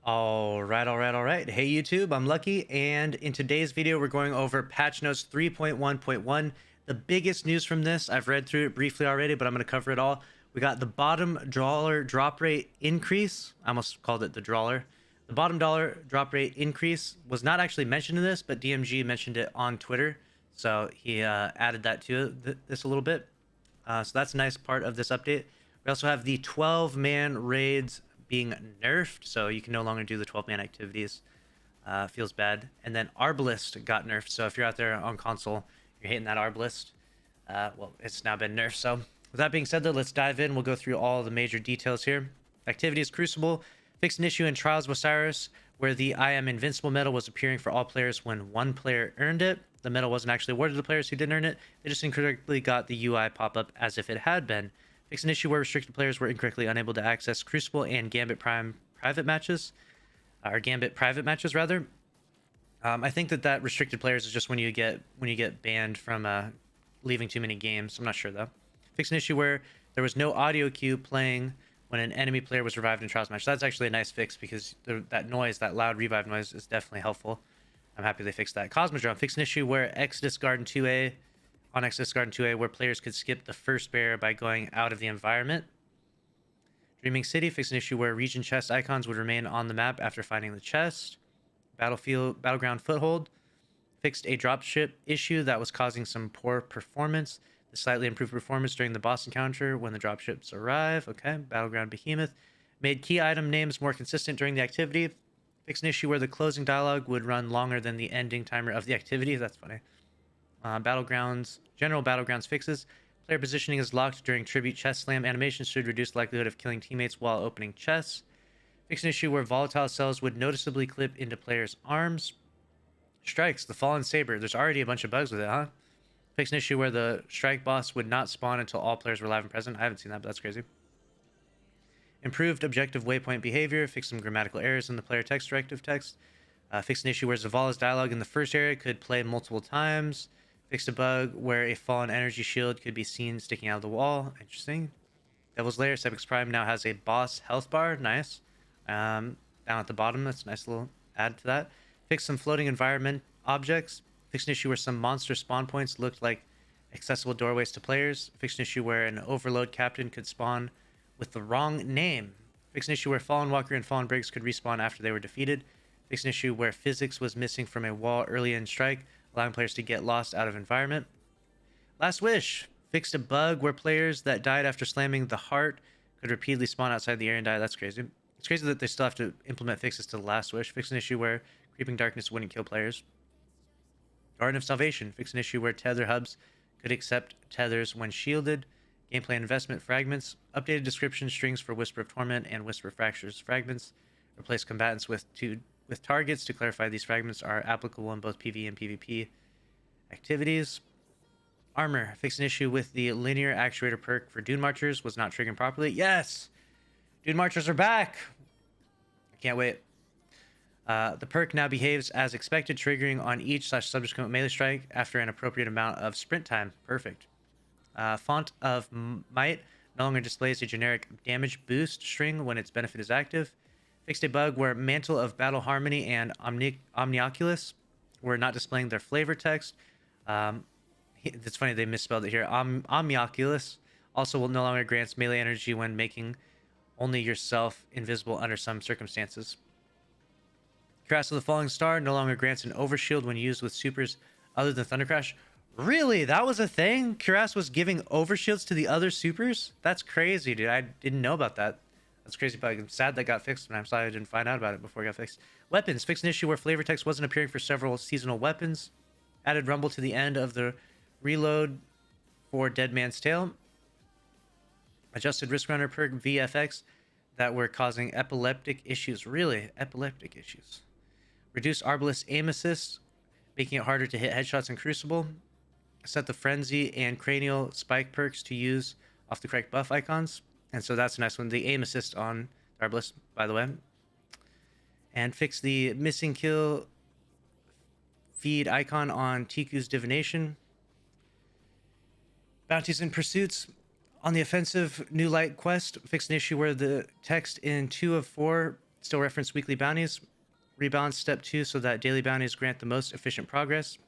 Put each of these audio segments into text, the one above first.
All right. Hey YouTube, I'm Lucky, and in today's video, we're going over patch notes 3.1.1. The biggest news from this, I've read through it briefly already, but I'm going to cover it all. We got the bottom dollar drop rate increase. I almost called it the drawler. The bottom dollar drop rate increase was not actually mentioned in this, but DMG mentioned it on Twitter. So he added that to this a little bit. So that's a nice part of this update. We also have the 12-man raids being nerfed, so you can no longer do the 12-man activities. Feels bad. And then Arbalist got nerfed, so if you're out there on console, you're hating that Arbalist. Well, it's now been nerfed. So with that being said, though, let's dive in. We'll go through all the major details here. Activities Crucible fixed an issue in Trials of Osiris where the I Am Invincible medal was appearing for all players when one player earned it. The medal wasn't actually awarded to players who didn't earn it. They just incorrectly got the UI pop up as if it had been. Fixed an issue where restricted players were incorrectly unable to access Crucible and Gambit Prime private matches, or Gambit private matches rather. I think that restricted players is just when you get banned from leaving too many games. I'm not sure though. Fixed an issue where there was no audio cue playing when an enemy player was revived in Trials match. That's actually a nice fix because that noise, that loud revive noise, is definitely helpful. I'm happy they fixed that. Cosmodrome fixed an issue where Exodus Garden 2A on Exodus Garden 2A where players could skip the first barrier by going out of the environment. Dreaming City fixed an issue where region chest icons would remain on the map after finding the chest. Battleground Foothold fixed a dropship issue that was causing some poor performance. The slightly improved performance during the boss encounter when the dropships arrive. Okay. Battleground Behemoth made key item names more consistent during the activity. Fixed an issue where the closing dialogue would run longer than the ending timer of the activity. That's funny. General Battlegrounds fixes. Player positioning is locked during Tribute Chest Slam animations should reduce the likelihood of killing teammates while opening chests. Fixed an issue where volatile cells would noticeably clip into players' arms. Strikes, the Fallen Saber. There's already a bunch of bugs with it, huh? Fixed an issue where the strike boss would not spawn until all players were live and present. I haven't seen that, but that's crazy. Improved objective waypoint behavior. Fixed some grammatical errors in the player text directive text. Fixed an issue where Zavala's dialogue in the first area could play multiple times. Fixed a bug where a fallen energy shield could be seen sticking out of the wall. Interesting. Devil's Lair, Sepix Prime now has a boss health bar. Nice. Down at the bottom, that's a nice little add to that. Fixed some floating environment objects. Fixed an issue where some monster spawn points looked like accessible doorways to players. Fixed an issue where an overload captain could spawn with the wrong name. Fixed an issue where Fallen Walker and Fallen Briggs could respawn after they were defeated. Fixed an issue where physics was missing from a wall early in Strike, allowing players to get lost out of environment. Last Wish fixed a bug where players that died after slamming the heart could repeatedly spawn outside the area and die. That's crazy. It's crazy that they still have to implement fixes to Last Wish. Fixed an issue where Creeping Darkness wouldn't kill players. Garden of Salvation fixed an issue where tether hubs could accept tethers when shielded. Gameplay investment fragments. Updated description strings for Whisper of Torment and Whisper Fractures fragments. Replace combatants with targets to clarify these fragments are applicable in both PvE and PvP activities. Armor fixed an issue with the linear actuator perk for Dune Marchers was not triggering properly. Yes! Dune Marchers are back! I can't wait. The perk now behaves as expected, triggering on each/subsequent melee strike after an appropriate amount of sprint time. Perfect. Font of Might no longer displays a generic damage boost string when its benefit is active. Fixed a bug where Mantle of Battle Harmony and Omnioculus were not displaying their flavor text. It's funny they misspelled it here. Omnioculus also will no longer grants melee energy when making only yourself invisible under some circumstances. Cuirass of the Falling Star no longer grants an overshield when used with supers other than Thunder Crash. Really? That was a thing? Cuirass was giving overshields to the other supers? That's crazy, dude. I didn't know about that. That's crazy, but I'm sad that got fixed, and I'm sorry I didn't find out about it before it got fixed. Weapons. Fixed an issue where flavor text wasn't appearing for several seasonal weapons. Added rumble to the end of the reload for Dead Man's Tale. Adjusted Risk Runner perk VFX that were causing epileptic issues. Really? Epileptic issues. Reduce Arbalist aim assist, making it harder to hit headshots in Crucible. Set the Frenzy and Cranial Spike perks to use off the correct buff icons. And so that's a nice one. The aim assist on Arbalist, by the way. And fix the missing kill feed icon on Tiku's Divination. Bounties and Pursuits. On the offensive New Light quest, fixed an issue where the text in 2 of 4 Still reference weekly bounties. Rebalance step 2 so that daily bounties grant the most efficient progress.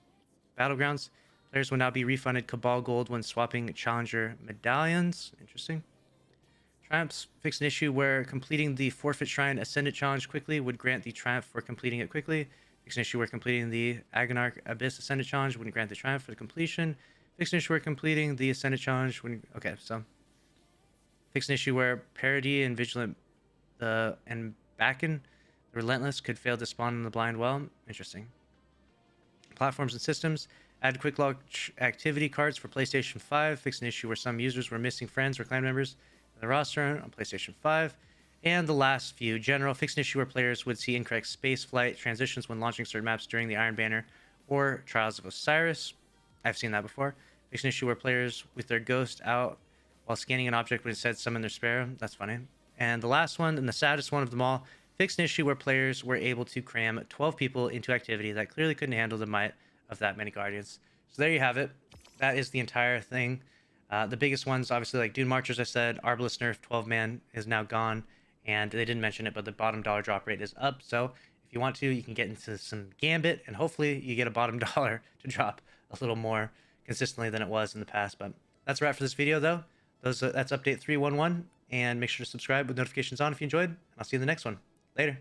Battlegrounds. Players will now be refunded Cabal Gold when swapping Challenger medallions. Interesting. Triumphs. Fix an issue where completing the Forfeit Shrine Ascendant Challenge quickly would grant the Triumph for completing it quickly. Fix an issue where completing the Agonarch Abyss Ascendant Challenge wouldn't grant the Triumph for the completion. Fix an issue where completing the Ascendant Challenge wouldn't... Okay, so... Fix an issue where Parody and Vigilant and Bakken, the Relentless, could fail to spawn in the Blind Well. Interesting. Platforms and systems. Add quick launch activity cards for PlayStation 5. Fix an issue where some users were missing friends or clan members in the roster on PlayStation 5. And the last few. General. Fix an issue where players would see incorrect space flight transitions when launching certain maps during the Iron Banner or Trials of Osiris. I've seen that before. Fix an issue where players with their ghost out while scanning an object would instead summon their sparrow. That's funny. And the last one, and the saddest one of them all, fix an issue where players were able to cram 12 people into activity that clearly couldn't handle the might of that many guardians. So there you have it. That is the entire thing. The biggest ones, obviously, like Dune Marchers, I said, Arbalest nerf, 12-man is now gone. And they didn't mention it, but the bottom dollar drop rate is up. So if you want to, you can get into some Gambit, and hopefully you get a bottom dollar to drop a little more consistently than it was in the past. But that's a wrap for this video, though. That's update 3.11, and make sure to subscribe with notifications on if you enjoyed, and I'll see you in the next one. Later.